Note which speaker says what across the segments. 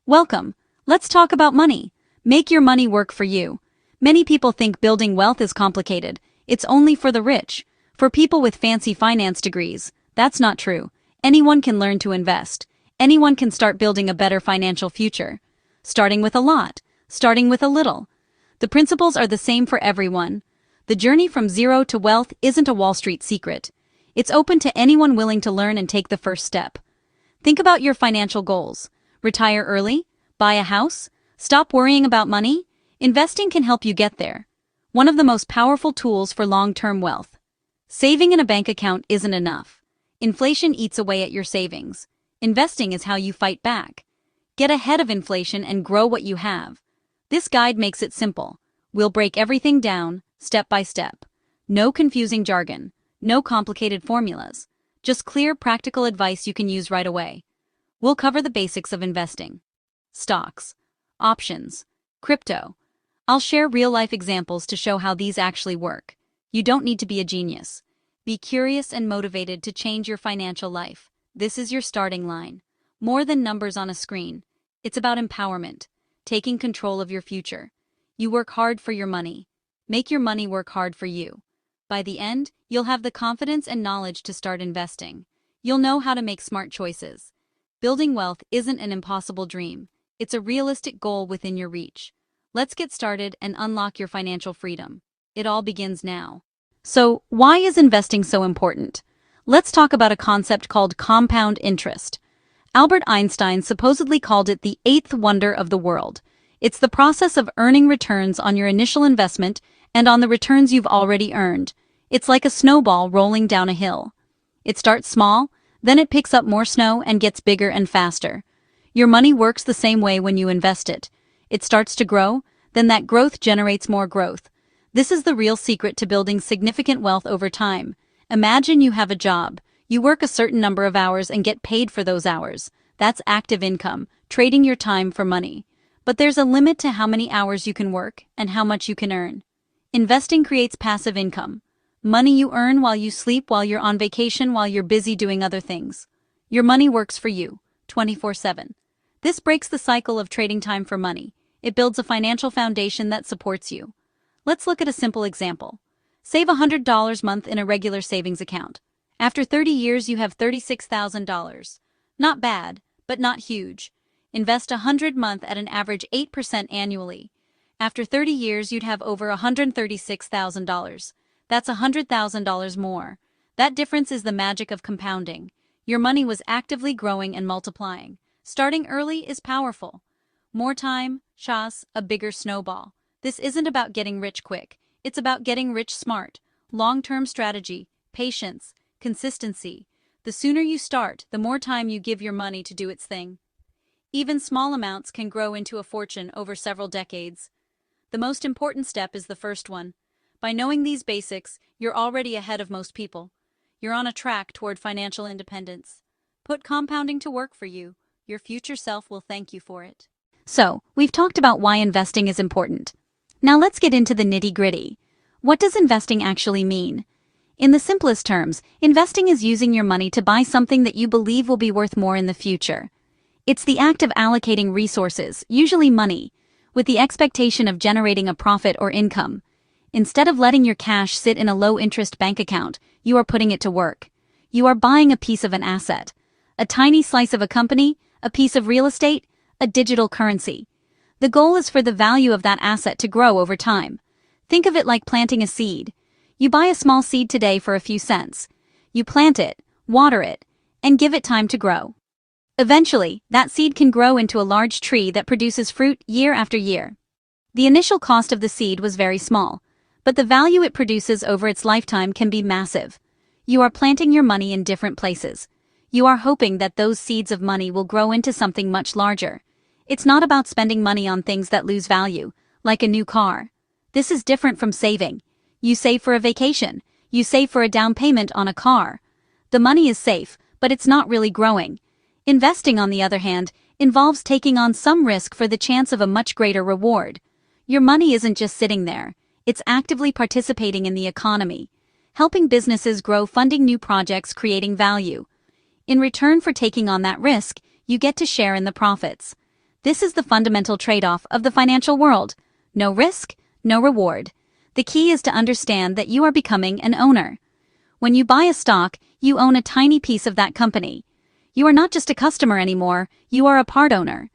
Speaker 1: Welcome. Let's talk about money. Make your money work for you. Many people think building wealth is complicated. It's only for the rich. For people with fancy finance degrees, that's not true. Anyone can learn to invest. Anyone can start building a better financial future. Starting with a lot. Starting with a little. The principles are the same for everyone. The journey from zero to wealth isn't a Wall Street secret. It's open to anyone willing to learn and take the first step. Think about your financial goals. Retire early? Buy a house? Stop worrying about money? Investing can help you get there. One of the most powerful tools for long-term wealth. Saving in a bank account isn't enough. Inflation eats away at your savings. Investing is how you fight back. Get ahead of inflation and grow what you have. This guide makes it simple. We'll break everything down, step by step. No confusing jargon. No complicated formulas. Just clear, practical advice you can use right away. We'll cover the basics of investing. Stocks, options, crypto. I'll share real-life examples to show how these actually work. You don't need to be a genius. Be curious and motivated to change your financial life. This is your starting line. More than numbers on a screen. It's about empowerment, taking control of your future. You work hard for your money. Make your money work hard for you. By the end, you'll have the confidence and knowledge to start investing. You'll know how to make smart choices. Building wealth isn't an impossible dream. It's a realistic goal within your reach. Let's get started and unlock your financial freedom. It all begins now. So, why is investing so important? Let's talk about a concept called compound interest. Albert Einstein supposedly called it the eighth wonder of the world. It's the process of earning returns on your initial investment and on the returns you've already earned. It's like a snowball rolling down a hill. It starts small, then it picks up more snow and gets bigger and faster. Your money works the same way when you invest it. It starts to grow, then that growth generates more growth. This is the real secret to building significant wealth over time. Imagine you have a job. You work a certain number of hours and get paid for those hours. That's active income, trading your time for money. But there's a limit to how many hours you can work and how much you can earn. Investing creates passive income. Money you earn while you sleep, while you're on vacation, while you're busy doing other things. Your money works for you, 24/7. This breaks the cycle of trading time for money. It builds a financial foundation that supports you. Let's look at a simple example. Save $100 a month in a regular savings account. After 30 years, you have $36,000. Not bad, but not huge. Invest $100 a month at an average 8% annually. After 30 years, you'd have over $136,000. That's $100,000 more. That difference is the magic of compounding. Your money was actively growing and multiplying. Starting early is powerful. More time, chance, a bigger snowball. This isn't about getting rich quick. It's about getting rich smart. Long-term strategy, patience, consistency. The sooner you start, the more time you give your money to do its thing. Even small amounts can grow into a fortune over several decades. The most important step is the first one. By knowing these basics, you're already ahead of most people. You're on a track toward financial independence. Put compounding to work for you. Your future self will thank you for it. So, we've talked about why investing is important. Now let's get into the nitty-gritty. What does investing actually mean? In the simplest terms, investing is using your money to buy something that you believe will be worth more in the future. It's the act of allocating resources, usually money, with the expectation of generating a profit or income. Instead of letting your cash sit in a low-interest bank account, you are putting it to work. You are buying a piece of an asset. A tiny slice of a company, a piece of real estate, a digital currency. The goal is for the value of that asset to grow over time. Think of it like planting a seed. You buy a small seed today for a few cents. You plant it, water it, and give it time to grow. Eventually, that seed can grow into a large tree that produces fruit year after year. The initial cost of the seed was very small, but the value it produces over its lifetime can be massive. You are planting your money in different places. You are hoping that those seeds of money will grow into something much larger. It's not about spending money on things that lose value, like a new car. This is different from saving. You save for a vacation. You save for a down payment on a car. The money is safe, but it's not really growing. Investing, on the other hand, involves taking on some risk for the chance of a much greater reward. Your money isn't just sitting there. It's actively participating in the economy, helping businesses grow, funding new projects, creating value. In return for taking on that risk, you get to share in the profits. This is the fundamental trade-off of the financial world. No risk, no reward. The key is to understand that you are becoming an owner. When you buy a stock, you own a tiny piece of that company. You are not just a customer anymore, you are a part owner.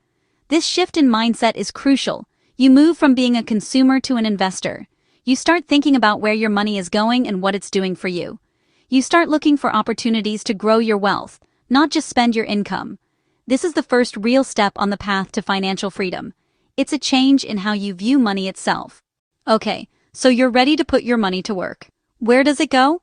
Speaker 1: This shift in mindset is crucial. You move from being a consumer to an investor. You start thinking about where your money is going and what it's doing for you. You start looking for opportunities to grow your wealth, not just spend your income. This is the first real step on the path to financial freedom. It's a change in how you view money itself. Okay, so you're ready to put your money to work. Where does it go?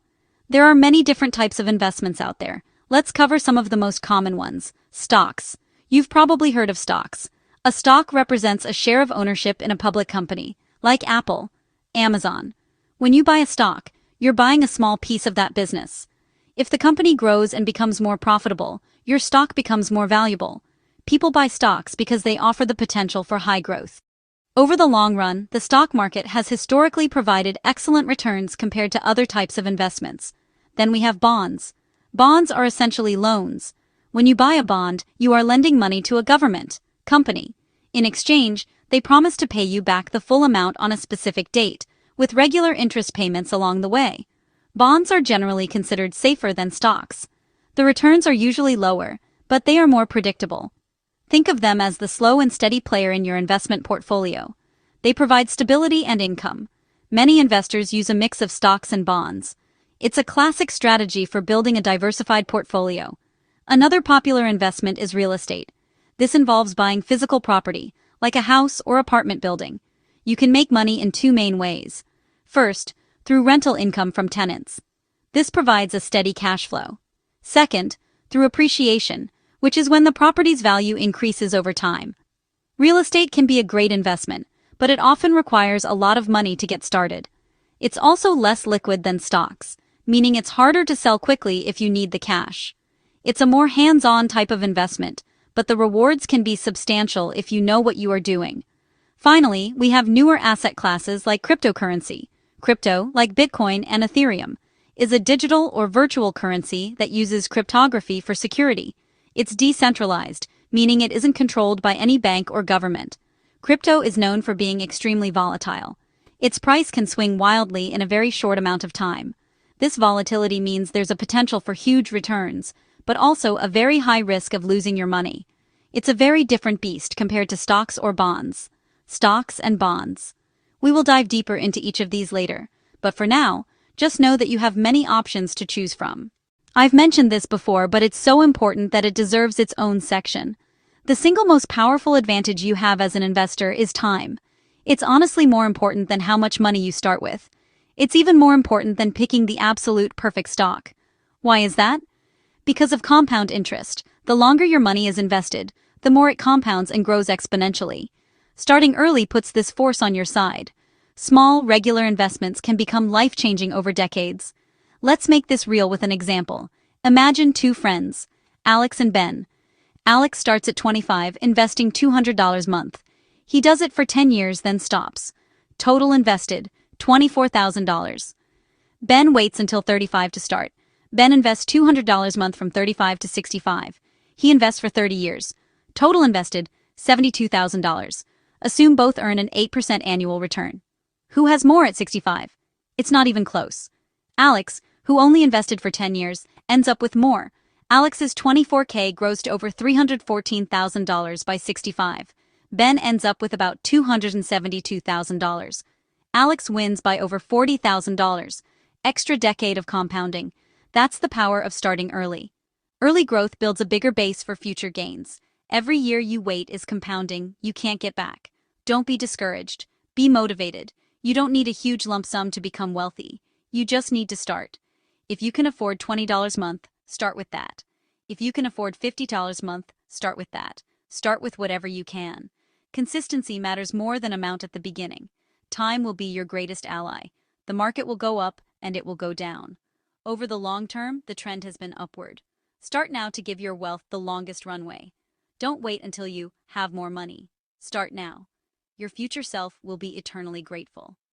Speaker 1: There are many different types of investments out there. Let's cover some of the most common ones. Stocks. You've probably heard of stocks. A stock represents a share of ownership in a public company, like Apple, Amazon. When you buy a stock, you're buying a small piece of that business. If the company grows and becomes more profitable, your stock becomes more valuable. People buy stocks because they offer the potential for high growth. Over the long run, the stock market has historically provided excellent returns compared to other types of investments. Then we have bonds. Bonds are essentially loans. When you buy a bond, you are lending money to a government, company. In exchange, they promise to pay you back the full amount on a specific date, with regular interest payments along the way. Bonds are generally considered safer than stocks. The returns are usually lower, but they are more predictable. Think of them as the slow and steady player in your investment portfolio. They provide stability and income. Many investors use a mix of stocks and bonds. It's a classic strategy for building a diversified portfolio. Another popular investment is real estate. This involves buying physical property, like a house or apartment building. You can make money in two main ways. First, through rental income from tenants. This provides a steady cash flow. Second, through appreciation, which is when the property's value increases over time. Real estate can be a great investment, but it often requires a lot of money to get started. It's also less liquid than stocks, meaning it's harder to sell quickly if you need the cash. It's a more hands-on type of investment, but the rewards can be substantial if you know what you are doing. Finally, we have newer asset classes like cryptocurrency. Crypto, like Bitcoin and Ethereum, is a digital or virtual currency that uses cryptography for security. It's decentralized, meaning it isn't controlled by any bank or government. Crypto is known for being extremely volatile. Its price can swing wildly in a very short amount of time. This volatility means there's a potential for huge returns, but also a very high risk of losing your money. It's a very different beast compared to stocks or bonds. Stocks and bonds. We will dive deeper into each of these later, but for now, just know that you have many options to choose from. I've mentioned this before, but it's so important that it deserves its own section. The single most powerful advantage you have as an investor is time. It's honestly more important than how much money you start with. It's even more important than picking the absolute perfect stock. Why is that? Because of compound interest. The longer your money is invested, the more it compounds and grows exponentially. Starting early puts this force on your side. Small, regular investments can become life-changing over decades. Let's make this real with an example. Imagine two friends, Alex and Ben. Alex starts at 25, investing $200 a month. He does it for 10 years, then stops. Total invested, $24,000. Ben waits until 35 to start. Ben invests $200 a month from 35 to 65. He invests for 30 years. Total invested, $72,000. Assume both earn an 8% annual return. Who has more at 65? It's not even close. Alex, who only invested for 10 years, ends up with more. Alex's $24K grows to over $314,000 by 65. Ben ends up with about $272,000. Alex wins by over $40,000. Extra decade of compounding. That's the power of starting early. Early growth builds a bigger base for future gains. Every year you wait is compounding, you can't get back. Don't be discouraged. Be motivated. You don't need a huge lump sum to become wealthy. You just need to start. If you can afford $20 a month, start with that. If you can afford $50 a month, start with that. Start with whatever you can. Consistency matters more than amount at the beginning. Time will be your greatest ally. The market will go up and it will go down. Over the long term, the trend has been upward. Start now to give your wealth the longest runway. Don't wait until you have more money. Start now. Your future self will be eternally grateful.